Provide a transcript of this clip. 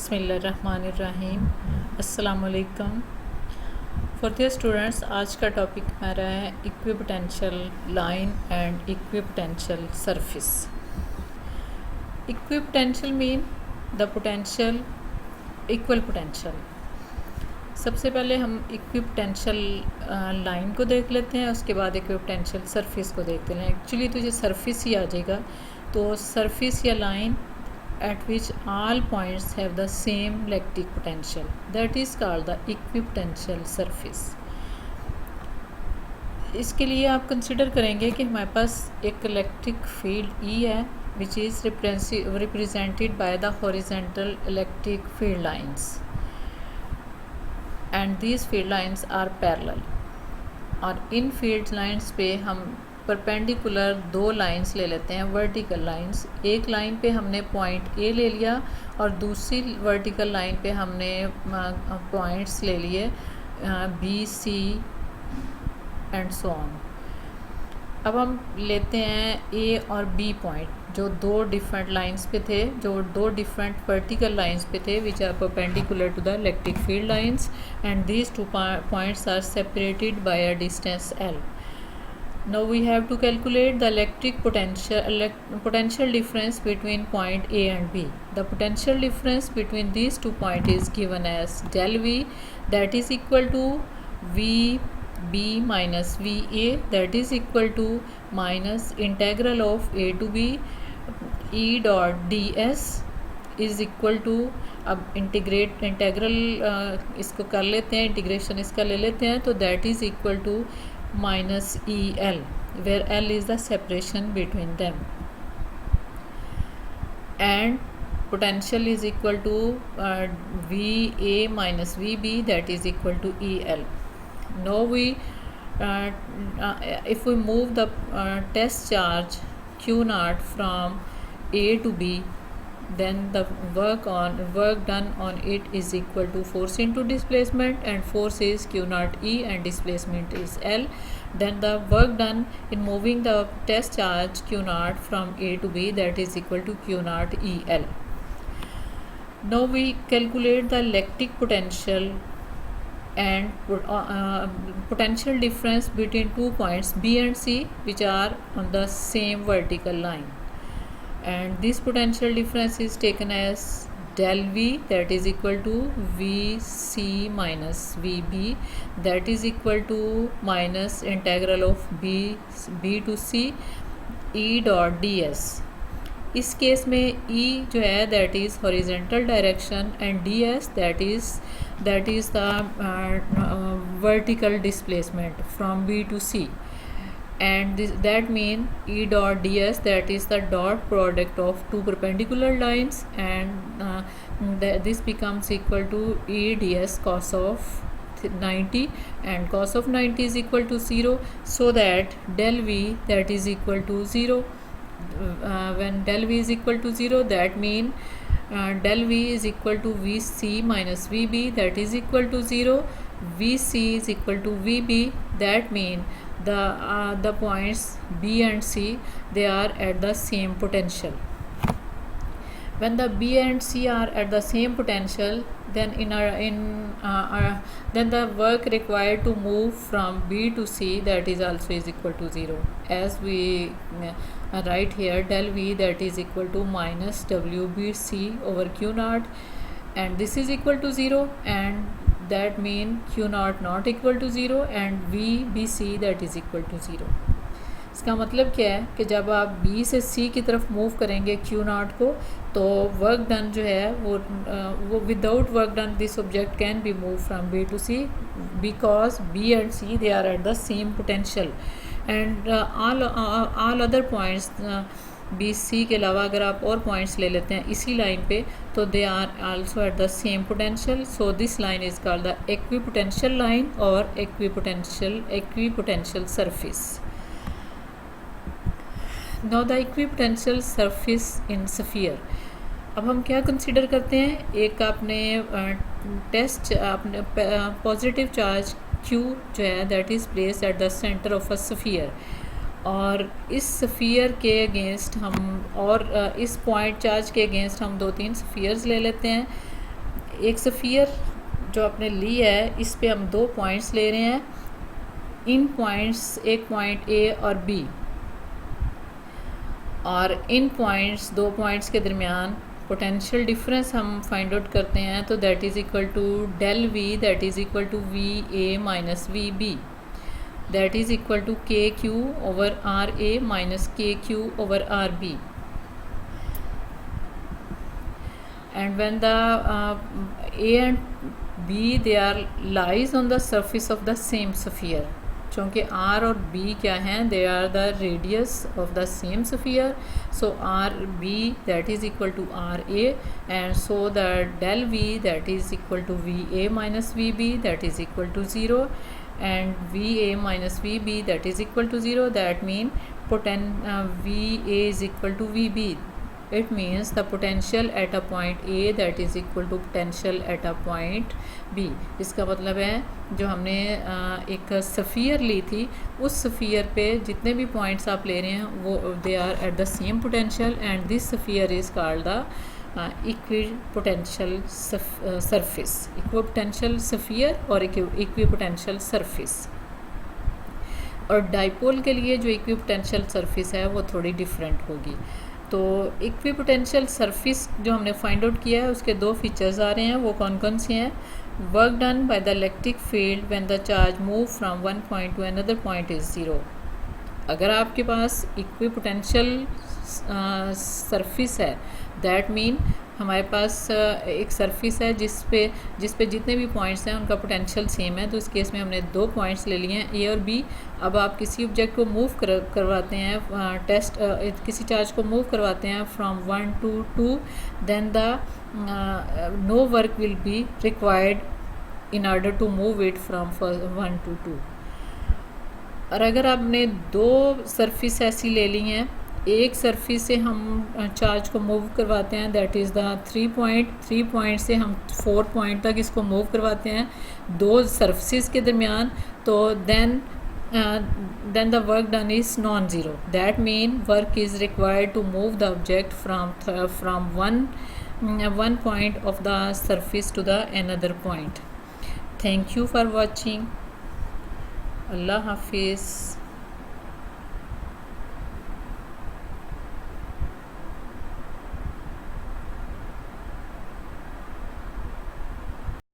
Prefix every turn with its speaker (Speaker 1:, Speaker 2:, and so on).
Speaker 1: बिस्मिल्लाहिर्रहमानिर्रहीम। अस्सलामुअलैकुम। For their students, आज का टॉपिक हमारा है equipotential line and equipotential surface. Equipotential mean the potential equal potential. सबसे पहले हम इक्विपोटेंशियल लाइन को देख लेते हैं, उसके बाद इक्विपोटेंशियल सरफेस को देखते हैं। एक्चुअली तो ये सरफेस ही आ जाएगा। तो सरफेस या line at which all points have the same electric potential, that is called the equipotential surface। इसके लिए आप कंसिडर करेंगे कि हमारे पास एक इलेक्ट्रिक फील्ड E है which is represented by the horizontal electric field lines and these field lines are parallel। और इन field lines पे हम परपेंडिकुलर दो लाइंस ले लेते हैं, वर्टिकल लाइंस। एक लाइन पे हमने पॉइंट ए ले लिया और दूसरी वर्टिकल लाइन पे हमने पॉइंट्स ले लिए B, C and so on. अब हम लेते हैं ए और बी पॉइंट, जो दो डिफरेंट लाइंस पे थे, जो दो डिफरेंट वर्टिकल लाइंस पे थे, which are perpendicular to the electric field lines and these two points are separated by a distance L. Now we have to calculate the electric potential difference between point A and B. The potential difference between these 2 points is given as del V, that is equal to VB minus VA, that is equal to minus integral of A to B E dot ds is equal to, अब integral इसको कर लेते हैं, integration इसका ले लेते हैं, तो that is equal to minus EL, where L is the separation between them, and potential is equal to VA minus VB, that is equal to EL. Now we if we move the test charge Q naught from A to B, then the work done on it is equal to force into displacement, and force is Q naught E and displacement is L. Then the work done in moving the test charge Q naught from A to B, that is equal to Q naught EL. Now we calculate the electric potential and potential difference between 2 points B and C, which are on the same vertical line, and this potential difference is taken as del V, that is equal to VC minus VB, that is equal to minus integral of B to C E dot ds। इस case में E जो है that is horizontal direction and ds that is the vertical displacement from B to C, and that mean E dot ds, that is the dot product of two perpendicular lines, and this becomes equal to E ds cos of 90, and cos of 90 is equal to 0, so that del V, that is equal to 0। When del V is equal to 0, that mean del V is equal to VC minus VB, that is equal to 0। VC is equal to VB, that mean the points B and C, they are at the same potential। When the B and C are at the same potential, then then the work required to move from B to C, that is also is equal to 0, as we write here del V, that is equal to minus WBC over Q naught, and this is equal to 0, and that mean Q naught not equal to 0 and VBC, that is equal to 0। इसका मतलब क्या है कि जब आप B से C की तरफ मूव करेंगे Q naught को, तो वर्क डन जो है वो without work done this object can be move from B to C, because B and C they are at the same potential, and all other points B C के अलावा अगर आप और पॉइंट्स ले लेते हैं इसी लाइन पे, तो they are also at the same potential. So this line is called the equipotential line और equipotential surface. Now the equipotential surface in sphere। अब हम क्या कंसिडर करते हैं, एक आपने टेस्ट आपने पॉजिटिव चार्ज Q जो है that is place at the centre of a sphere, और इस स्फीयर के अगेंस्ट हम और इस पॉइंट चार्ज के अगेंस्ट हम 2-3 स्फीयर्स ले लेते हैं, एक स्फीयर जो आपने ली है इस पे हम 2 पॉइंट्स ले रहे हैं। इन पॉइंट्स, एक पॉइंट ए और बी, और इन पॉइंट्स, 2 पॉइंट्स के दरमियान पोटेंशियल डिफरेंस हम फाइंड आउट करते हैं, तो that is equal to del V, that is equal to V A minus V B, that is equal to K Q over R A minus K Q over R B. And when the A and B they are lies on the surface of the same sphere, चूँकि R और B क्या हैं, they are the radius of the same sphere, so RB that is equal to RA, and so the del V that is equal to VA minus VB that is equal to 0, and VA minus VB that is equal to 0. That mean VA is equal to VB. It means the potential at a point A that is equal to potential at a point B. इसका मतलब है जो हमने एक sphere ली थी, उस sphere पे जितने भी पॉइंट्स आप ले रहे हैं वो they are at the same potential, and this sphere is called the equipotential surface, equipotential sphere और इक्विपोटेंशियल सरफेस। और डाइपोल के लिए जो इक्विपोटेंशियल सरफेस है वो थोड़ी डिफरेंट होगी। तो इक्विपोटेंशियल सरफेस जो हमने फाइंड आउट किया है उसके 2 फीचर्स आ रहे हैं, वो कौन कौन से हैं? Work done by the electric field when the charge move from one point two another point is 0। अगर आपके पास इक्विपोटेंशियल सरफेस है, दैट मीन हमारे पास एक सरफेस है जिस पे जितने भी पॉइंट्स हैं उनका पोटेंशियल सेम है, तो इस केस में हमने 2 पॉइंट्स ले लिए हैं, ए और बी। अब आप किसी ऑब्जेक्ट को मूव करवाते हैं, किसी चार्ज को मूव करवाते हैं from 1 to 2, then the no work will be required in order to move it from 1 to 2। और अगर आपने 2 सरफेस ऐसी ले ली हैं, एक सरफेस से हम चार्ज को मूव करवाते हैं, दैट इज़ द 3 पॉइंट से हम 4 पॉइंट तक इसको मूव करवाते हैं 2 सरफेस के दरमियान, तो then the work done is non zero. That mean work is required to move the object from one point of the surface to the another point. Thank you for watching. अल्लाह हाफिज़।